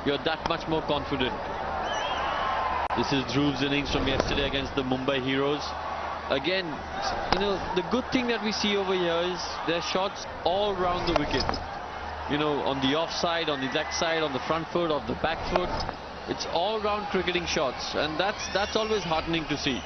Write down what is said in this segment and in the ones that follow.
you're that much more confident. This is Dhruv's innings from yesterday against the Mumbai Heroes. Again, you know, the good thing that we see over here is there's shots all round the wicket. You know, on the off side, on the leg side, on the front foot, on the back foot. It's all round cricketing shots, and that's always heartening to see.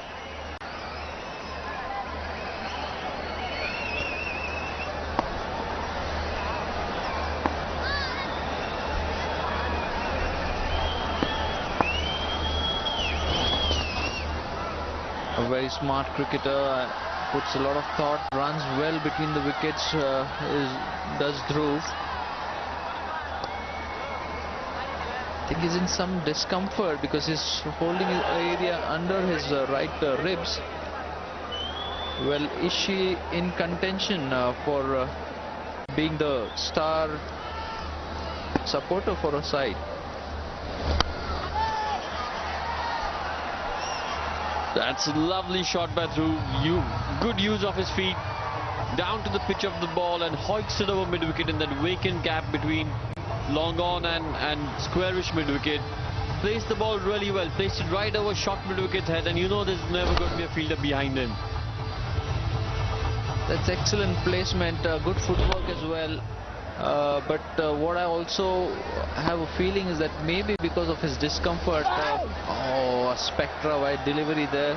A very smart cricketer, puts a lot of thought, runs well between the wickets, does Dhruv. I think he's in some discomfort because he's holding his area under his right ribs. Well, is she in contention for being the star supporter for her side? That's a lovely shot by Dhruv. Good use of his feet. Down to the pitch of the ball and hoiks it over mid-wicket in that vacant gap between long on and squarish mid-wicket. Placed the ball really well. Placed it right over short mid-wicket's head, and you know there's never going to be a fielder behind him. That's excellent placement. Good footwork as well. But what I also have a feeling is that maybe because of his discomfort, a spectra wide delivery there.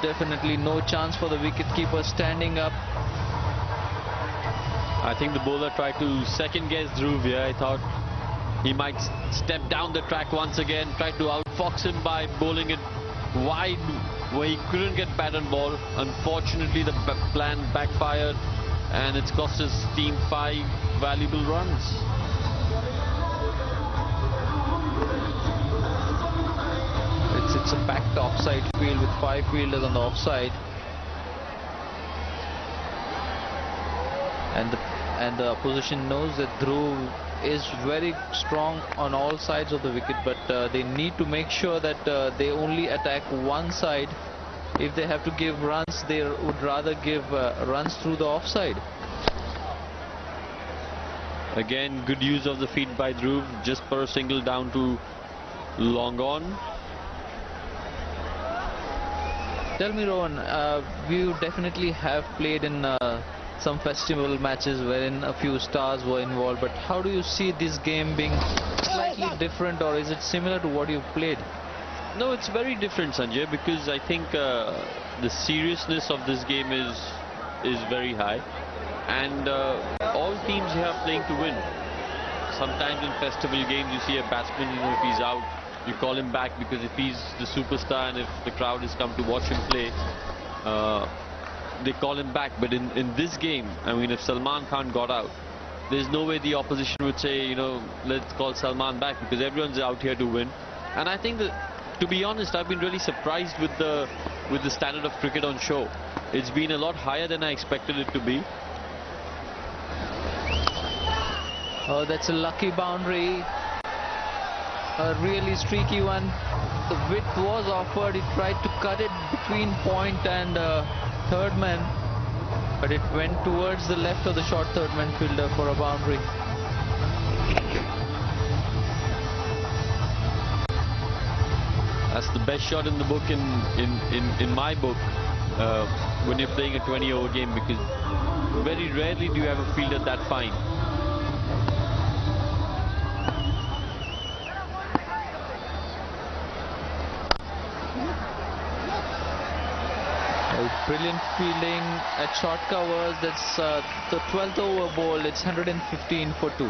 Definitely no chance for the wicketkeeper standing up. I think the bowler tried to second guess Dhruv here. I thought he might step down the track once again, try to outfox him by bowling it wide where he couldn't get bat and ball. Unfortunately, the plan backfired, and it's cost his team 5 valuable runs. It's a packed offside field with 5 fielders on the offside, and the opposition knows that Dhruv is very strong on all sides of the wicket, but they need to make sure that they only attack one side. If they have to give runs, they would rather give runs through the offside. Again, good use of the feet by Dhruv, just for a single down to long on. Tell me, Rohan, we definitely have played in some festival matches wherein a few stars were involved, but how do you see this game being slightly different, or is it similar to what you've played? No, it's very different, Sanjay, because I think the seriousness of this game is very high, and all teams here are playing to win. Sometimes in festival games you see a batsman, you know, if he's out, you call him back because if he's the superstar and if the crowd has come to watch him play, they call him back. But in this game, I mean, if Salman Khan got out, there's no way the opposition would say, you know, let's call Salman back, because everyone's out here to win. And I think that, to be honest, I've been really surprised with the standard of cricket on show. It's been a lot higher than I expected it to be. Oh, that's a lucky boundary. A really streaky one. The width was offered. He tried to cut it between point and third man, but it went towards the left of the short third man fielder for a boundary. That's the best shot in the book, in my book, when you're playing a 20-over game, because very rarely do you have a fielder that fine. Brilliant fielding at short covers. That's the 12th over ball. It's 115 for 2.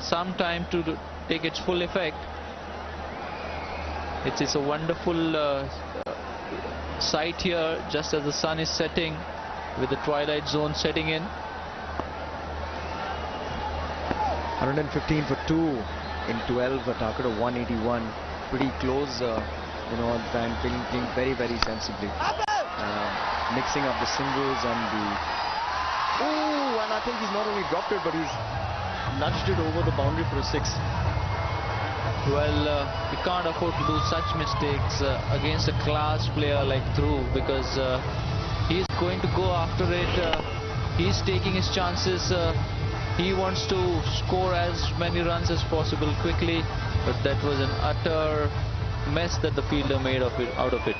Some time to take its full effect. It's a wonderful sight here, just as the sun is setting, with the twilight zone setting in. 115 for 2 in 12. A target of 181. Pretty close. You know, and playing very, very sensibly. Mixing up the singles and the... Oh, and I think he's not only dropped it, but he's nudged it over the boundary for a 6. Well, you can't afford to do such mistakes against a class player like Dhruv, because he's going to go after it. He's taking his chances. He wants to score as many runs as possible quickly, but that was an utter mess that the fielder made out of it.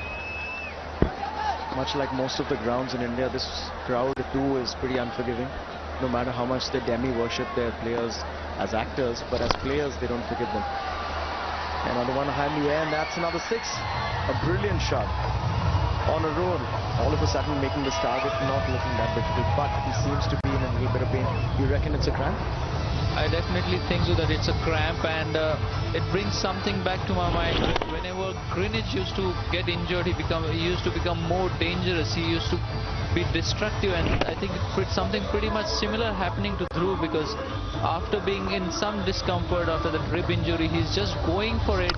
Much like most of the grounds in India, this crowd too is pretty unforgiving. No matter how much they demi-worship their players as actors, but as players they don't forgive them. Another one high in the air, and that's another 6. A brilliant shot on a roll. All of a sudden making this target not looking that difficult, but he seems to be in a little bit of pain. You reckon it's a cramp? I definitely think so, that it's a cramp, and it brings something back to my mind. Whenever Greenwich used to get injured, he used to become more dangerous. He used to be destructive, and I think it's something pretty much similar happening to Dhruv, because after being in some discomfort after that rib injury, he's just going for it.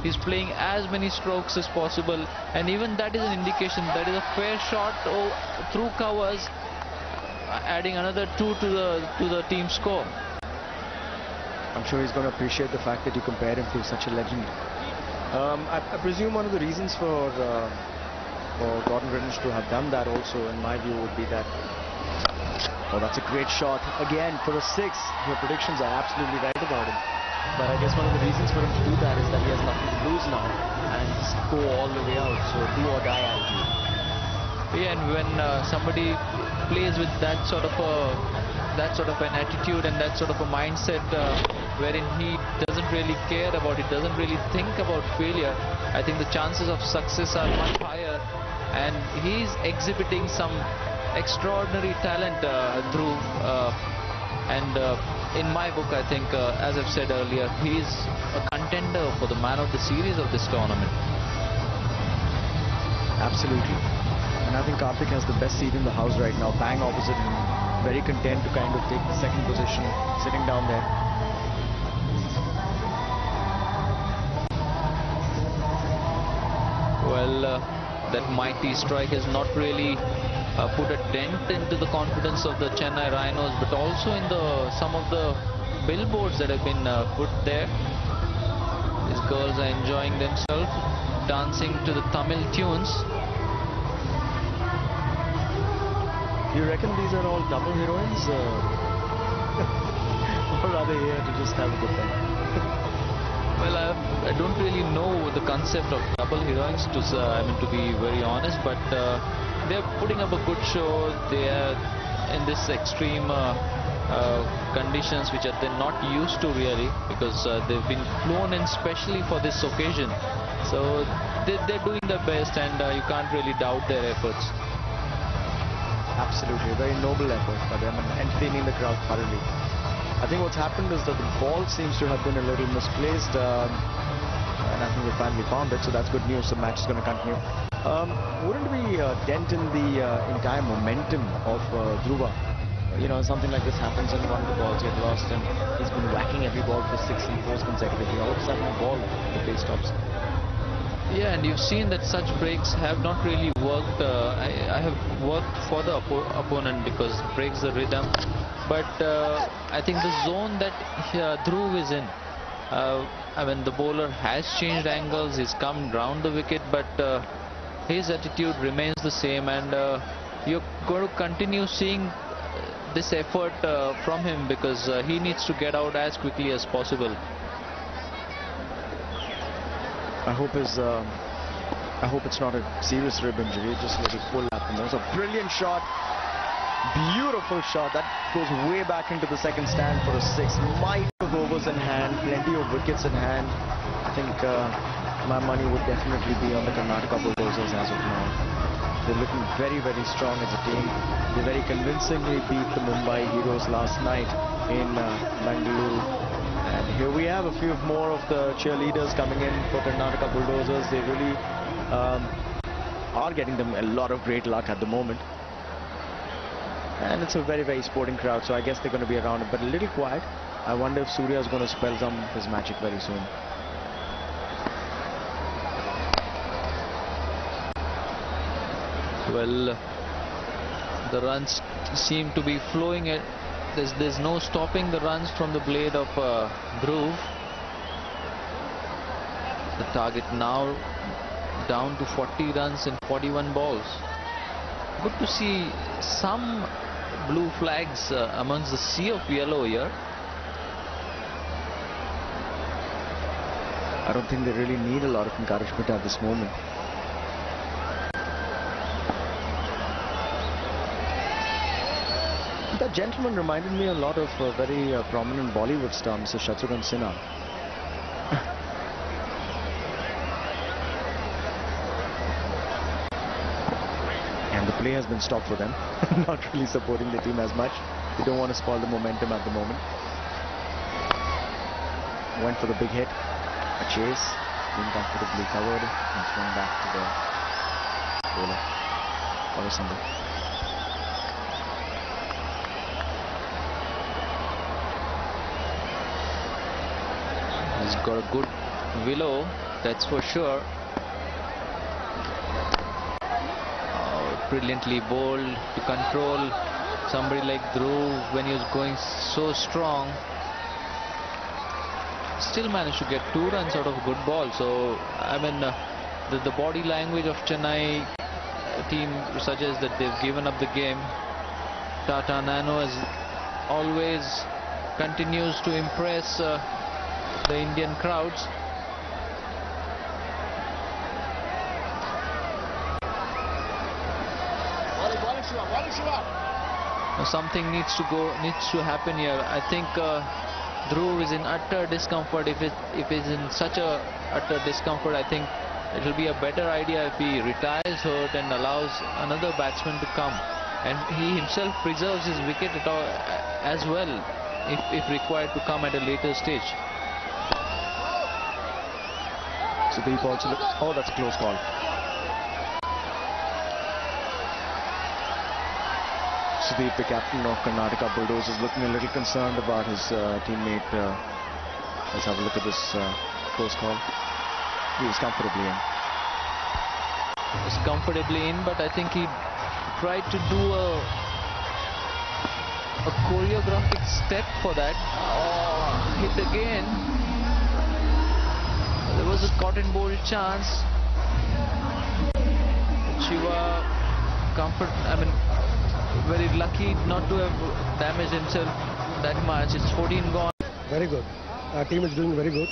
He's playing as many strokes as possible, and even that is an indication that is a fair shot through covers, adding another 2 to the team score. I'm sure he's going to appreciate the fact that you compare him to such a legend. I presume one of the reasons for Gordon Greenwich to have done that also, in my view, would be that... Oh, that's a great shot. Again, for a 6. Your predictions are absolutely right about him. But I guess one of the reasons for him to do that is that he has nothing to lose now and just go all the way out. So do or die attitude. Yeah, and when somebody plays with that sort of an attitude and that sort of a mindset, wherein he doesn't really care about it, doesn't really think about failure, I think the chances of success are much higher. And he's exhibiting some extraordinary talent, Dhruv. In my book, I think, as I've said earlier, he's a contender for the man of the series of this tournament. Absolutely. And I think Karthik has the best seat in the house right now, bang opposite him. Very content to kind of take the second position, sitting down there. Well, that mighty strike has not really put a dent into the confidence of the Chennai Rhinos, but also in some of the billboards that have been put there. These girls are enjoying themselves, dancing to the Tamil tunes. You reckon these are all double heroines? Or are they here to just have a good time? Well, I don't really know the concept of double heroines, to be very honest, but they're putting up a good show. They are in this extreme conditions which they're not used to really, because they've been flown in specially for this occasion. So they're doing their best, and you can't really doubt their efforts. Absolutely, a very noble effort by them and entertaining the crowd thoroughly. I think what's happened is that the ball seems to have been a little misplaced, and I think we finally found it, so that's good news. The match is going to continue. Wouldn't we dent in the entire momentum of Dhruva? You know, something like this happens and one of the balls get lost, and he's been whacking every ball for 6 and 4s consecutively. All of a sudden, the ball, the play stops. Yeah, and you've seen that such breaks have not really worked. I have worked for the opponent because it breaks the rhythm. But I think the zone that Dhruv is in, I mean, the bowler has changed angles, he's come round the wicket, but his attitude remains the same, and you're going to continue seeing this effort from him, because he needs to get out as quickly as possible. I hope it's not a serious rib injury, just a little pull at the nose. A brilliant shot, beautiful shot that goes way back into the second stand for a 6. Might of overs in hand, plenty of wickets in hand. I think my money would definitely be on the Karnataka Bulldozers as of now. They're looking very, very strong as a team. They very convincingly beat the Mumbai Heroes last night in Bengaluru. And here we have a few more of the cheerleaders coming in for Karnataka Bulldozers. They really are getting them a lot of great luck at the moment. And it's a very, very sporting crowd, so I guess they're going to be around, but a little quiet. I wonder if Surya is going to spell some of his magic very soon. Well, the runs seem to be flowing. There's no stopping the runs from the blade of Dhruv. The target now down to 40 runs in 41 balls. Good to see some blue flags amongst the sea of yellow here. I don't think they really need a lot of encouragement at this moment. That gentleman reminded me a lot of a very prominent Bollywood star, Mr. Shatrughan Sinha. And the play has been stopped for them. Not really supporting the team as much. They don't want to spoil the momentum at the moment. Went for the big hit. A chase. Being comfortably covered. And swung back to the bowler. For a single. He's got a good willow, that's for sure. Brilliantly bowled to control somebody like Dhruv when he was going so strong. Still managed to get 2 runs out of a good ball. So, I mean, the body language of Chennai team suggests that they've given up the game. Tata Nano, as always, continues to impress the Indian crowds. Something needs to happen here. I think Dhruv is in utter discomfort. If he's in such a utter discomfort, I think it will be a better idea if he retires hurt and allows another batsman to come, and he himself preserves his wicket as well, if required, to come at a later stage. Sudeep also. Oh, that's a close call. Sudeep, the captain of Karnataka Bulldozers, looking a little concerned about his teammate. Let's have a look at this close call. He was comfortably in. But I think he tried to do a choreographic step for that. Oh, hit again. There was a cotton ball chance. Shiva very lucky not to have damaged himself that much. It's 14 gone. Very good. Our team is doing very good.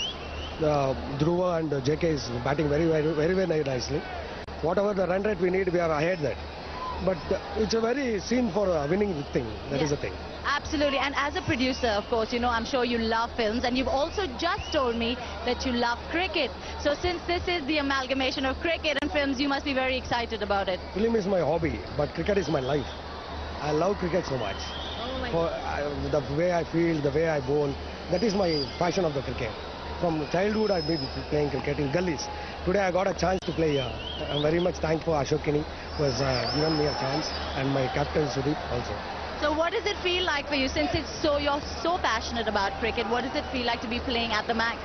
Dhruv and JK is batting very nicely. Whatever the run rate we need, we are ahead there. But it's a very scene for a winning thing. That is the thing. Absolutely. And as a producer, of course, you know, I'm sure you love films, and you've also just told me that you love cricket. So since this is the amalgamation of cricket and films, you must be very excited about it. Film is my hobby, but cricket is my life. I love cricket so much. The way I feel, the way I bowl, that is my passion of the cricket. From childhood, I've been playing cricket in gullies. Today, I got a chance to play here. I'm very much thankful to Ashokini, who has given me a chance, and my captain Sudeep also. So what does it feel like for you, since you're so passionate about cricket? What does it feel like to be playing at the MAC?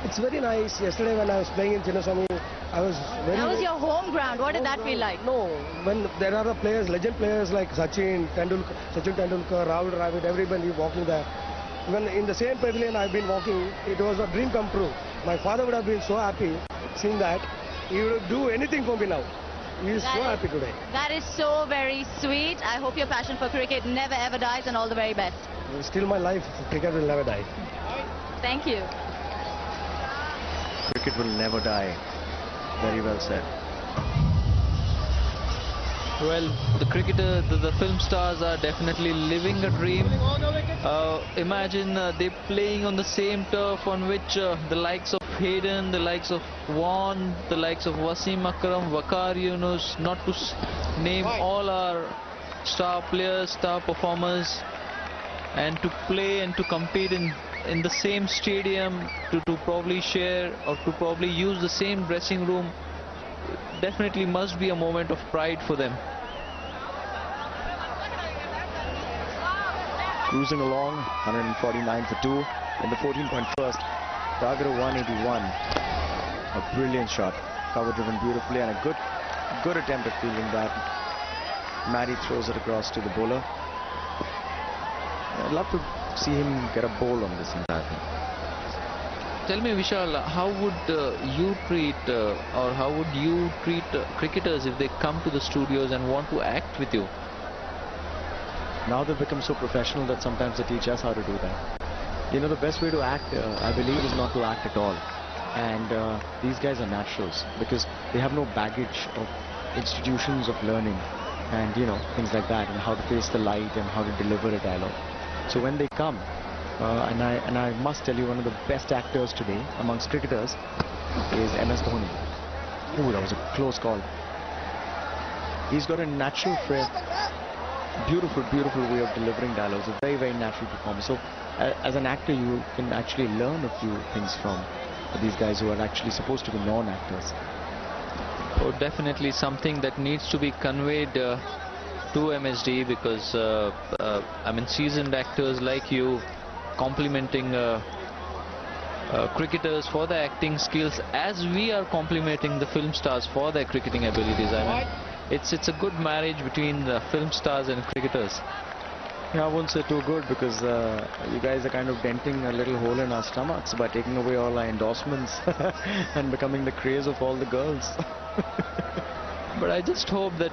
It's very nice. Yesterday, when I was playing in Chinnaswamy, I was very... That was your home ground. What did that feel like? No, when there are the players, legend players like Sachin Tendulkar, Rahul Dravid, everybody walking there. When in the same pavilion I've been walking, it was a dream come true. My father would have been so happy seeing that. He would do anything for me now. He is so happy today. That is so very sweet. I hope your passion for cricket never ever dies, and all the very best. Still my life, cricket will never die. Thank you. Cricket will never die. Very well said. Well, the film stars are definitely living a dream. Imagine they're playing on the same turf on which the likes of Hayden, the likes of Vaughan, the likes of Wasim Akram, Waqar Yunus, not to name all our star players, star performers, and to play and to compete in the same stadium, to probably share or to probably use the same dressing room, definitely must be a moment of pride for them. Cruising along, 149 for 2 in the 14.1st. Target of 181. A brilliant shot, cover driven beautifully, and a good attempt at fielding that. Maddie throws it across to the bowler. I'd love to see him get a bowl on this entire thing. Tell me, Vishal, how would you treat or how would you treat cricketers if they come to the studios and want to act with you? Now they've become so professional that sometimes they teach us how to do that. You know, the best way to act, I believe, is not to act at all. And these guys are naturals because they have no baggage of institutions of learning and, you know, things like that, and how to face the light and how to deliver a dialogue. So when they come, and I must tell you, one of the best actors today amongst cricketers is MS Dhoni. Ooh, that was a close call. He's got a natural beautiful way of delivering dialogues, a very natural performance. So as an actor, you can actually learn a few things from these guys who are actually supposed to be non-actors. Oh, definitely something that needs to be conveyed to MSD, because I mean, seasoned actors like you complimenting cricketers for their acting skills, as we are complimenting the film stars for their cricketing abilities. I mean, it's a good marriage between the film stars and cricketers. Yeah, I won't say too good, because you guys are kind of denting a little hole in our stomachs by taking away all our endorsements and becoming the craze of all the girls. But I just hope that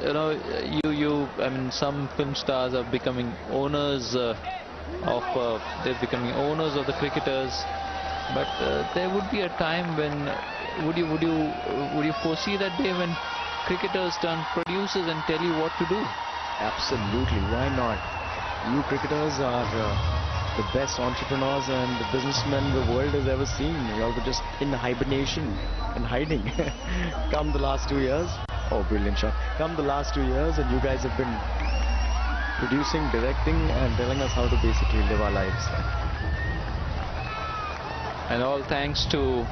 you know, I mean, some film stars are becoming owners they're becoming owners of the cricketers. But there would be a time when would you foresee that day when cricketers turn producers and tell you what to do? Absolutely, why not? You cricketers are the best entrepreneurs and the businessmen the world has ever seen. You all were just in hibernation and hiding. Come the last 2 years, oh, brilliant shot. Come the last 2 years, and you guys have been producing, directing, and telling us how to basically live our lives. And all thanks to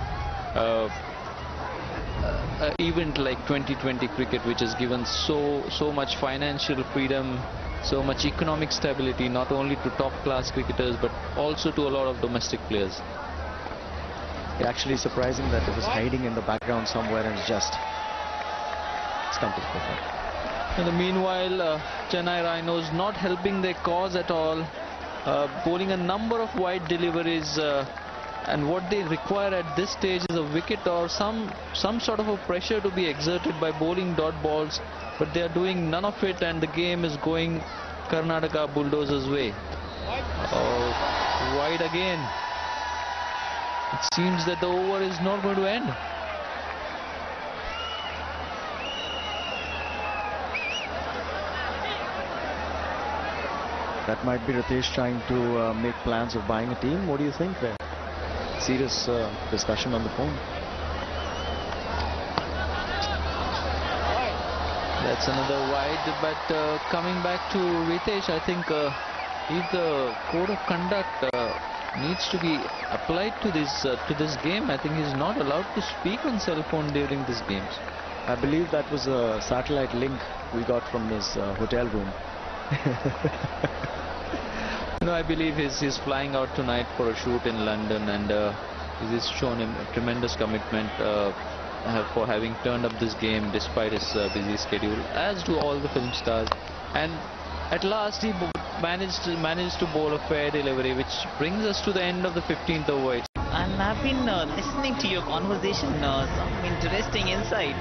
an event like 2020 cricket, which has given so much financial freedom, so much economic stability, not only to top class cricketers but also to a lot of domestic players. It's actually surprising that it was hiding in the background somewhere, and it's come to the forefront. In the meanwhile, Chennai Rhinos not helping their cause at all, bowling a number of wide deliveries, and what they require at this stage is a wicket or some sort of a pressure to be exerted by bowling dot balls, but they are doing none of it, and the game is going Karnataka Bulldozers' way. Oh, wide again. It seems that the over is not going to end. That might be Ritesh trying to make plans of buying a team. What do you think there? Serious discussion on the phone. That's another wide, but coming back to Ritesh, I think if the code of conduct needs to be applied to this game, I think he's not allowed to speak on cell phone during these games. I believe that was a satellite link we got from his hotel room. No, I believe he's flying out tonight for a shoot in London, and he's shown him a tremendous commitment for having turned up this game despite his busy schedule, as do all the film stars. And at last he managed to bowl a fair delivery, which brings us to the end of the 15th over. And I've been listening to your conversation, some interesting insight.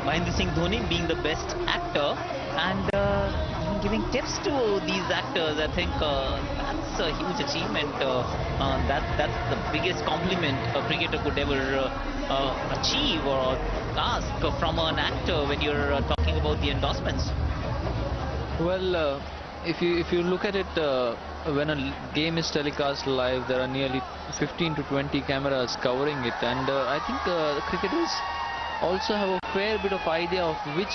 Mahendra Singh Dhoni being the best actor and giving tips to these actors. I think that's a huge achievement. That's the biggest compliment a cricketer could ever achieve or ask from an actor when you're talking about the endorsements. Well, if you look at it, when a game is telecast live, there are nearly 15 to 20 cameras covering it, and I think the cricketers also have a fair bit of idea of which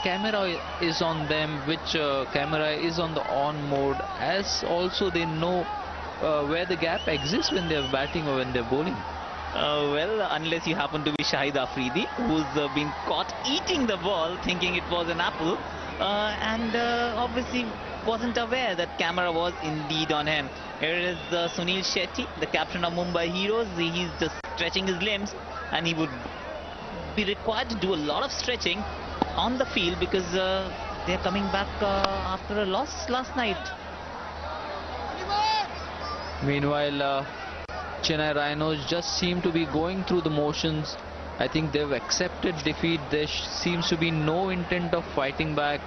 camera is on them, which camera is on the on mode, as also they know where the gap exists when they're batting or when they're bowling. Well, unless you happen to be Shahid Afridi, who's been caught eating the ball thinking it was an apple, and obviously wasn't aware that camera was indeed on him. Here is Sunil Shetty, the captain of Mumbai Heroes. He's just stretching his limbs, and he would be required to do a lot of stretching on the field because they're coming back after a loss last night. Meanwhile, Chennai Rhinos just seem to be going through the motions. I think they've accepted defeat. There seems to be no intent of fighting back.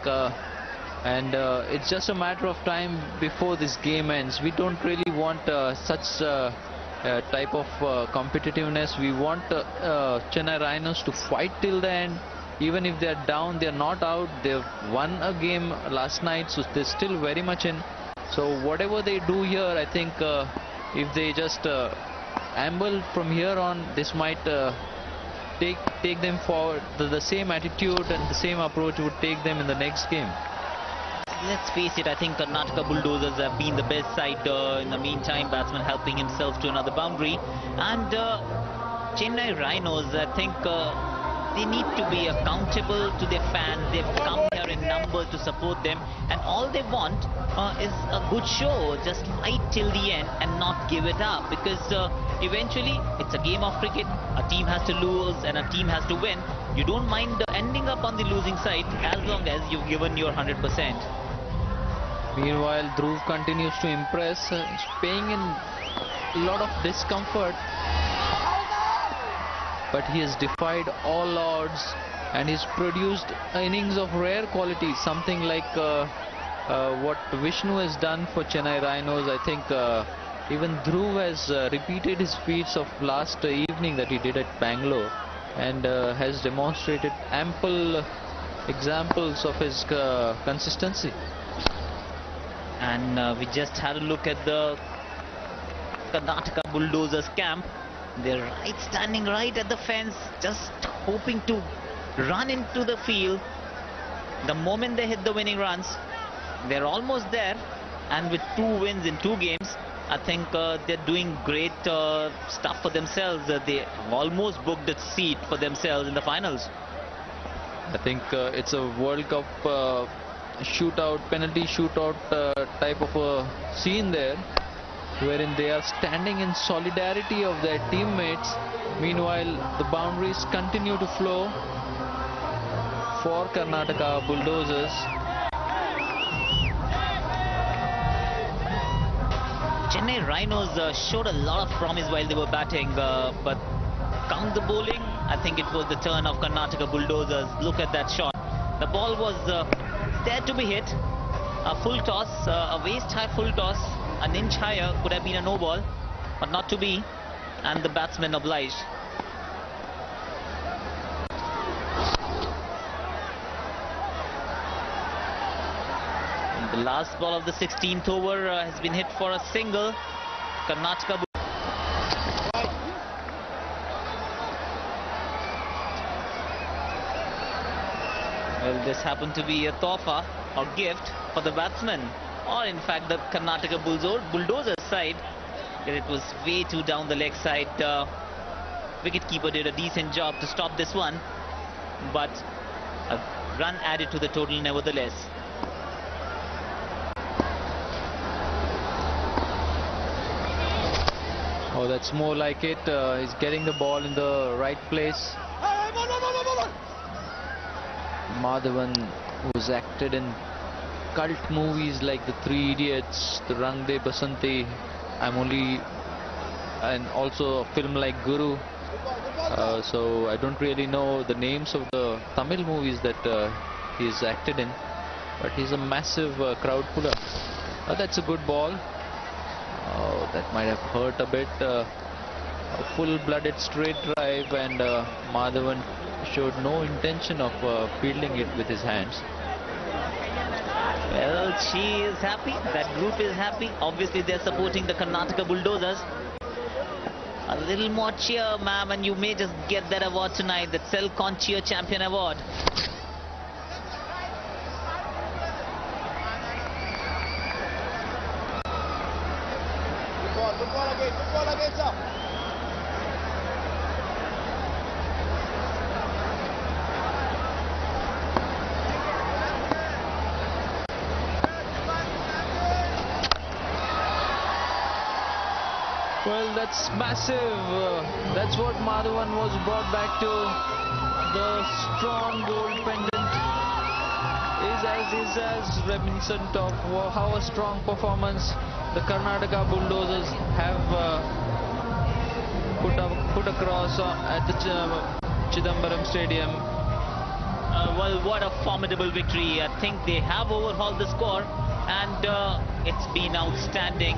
and it's just a matter of time before this game ends. We don't really want such type of competitiveness. We want Chennai Rhinos to fight till the end. Even if they're down, they're not out. They've won a game last night, so they're still very much in. So whatever they do here, I think if they just amble from here on, this might take them forward. The same attitude and the same approach would take them in the next game. Let's face it, I think Karnataka Bulldozers have been the best side in the meantime. Batsman helping himself to another boundary. And Chennai Rhinos, I think they need to be accountable to their fans. They've come here in numbers to support them, and all they want is a good show. Just fight till the end and not give it up, because eventually it's a game of cricket. A team has to lose and a team has to win. You don't mind ending up on the losing side as long as you've given your 100%. Meanwhile, Dhruv continues to impress. He's paying in a lot of discomfort, but he has defied all odds and he's produced innings of rare quality, something like what Vishnu has done for Chennai Rhinos. I think even Dhruv has repeated his feats of last evening that he did at Bangalore, and has demonstrated ample examples of his consistency. And we just had a look at the Karnataka Bulldozers camp. They're standing right at the fence, just hoping to run into the field. The moment they hit the winning runs, they're almost there. And with 2 wins in 2 games, I think they're doing great stuff for themselves. They almost booked a seat for themselves in the finals. I think it's a World Cup shootout, penalty shootout type of a scene there, wherein they are standing in solidarity of their teammates. Meanwhile, the boundaries continue to flow for Karnataka Bulldozers. Chennai Rhinos showed a lot of promise while they were batting, but count the bowling, I think it was the turn of Karnataka Bulldozers. Look at that shot. The ball was there to be hit. A full toss, a waist-high full toss. An inch higher could have been a no ball, but not to be, and the batsman obliged. And the last ball of the 16th over has been hit for a single. Karnataka. Well, this happened to be a tofa or gift for the batsman, or in fact the Karnataka Bulldozers side. It was way too down the leg side. Wicketkeeper did a decent job to stop this one, but a run added to the total nevertheless. Oh, that's more like it. He's getting the ball in the right place. Madhavan, who's acted in cult movies like The 3 Idiots, The Rang De Basanti, and also a film like Guru. So I don't really know the names of the Tamil movies that he's acted in, but he's a massive crowd puller. That's a good ball. Oh, that might have hurt a bit. A full-blooded straight drive, and Madhavan showed no intention of fielding it with his hands. Well, she is happy. That group is happy. Obviously, they're supporting the Karnataka Bulldozers. A little more cheer, ma'am, and you may just get that award tonight, the Selcon Cheer Champion Award. Good ball again, sir. Well, that's massive. That's what Madhavan was brought back to. The strong gold pendant is as reminiscent of how a strong performance the Karnataka Bulldozers have put across at the Chidambaram Stadium. Well, what a formidable victory. I think they have overhauled the score, and it's been outstanding.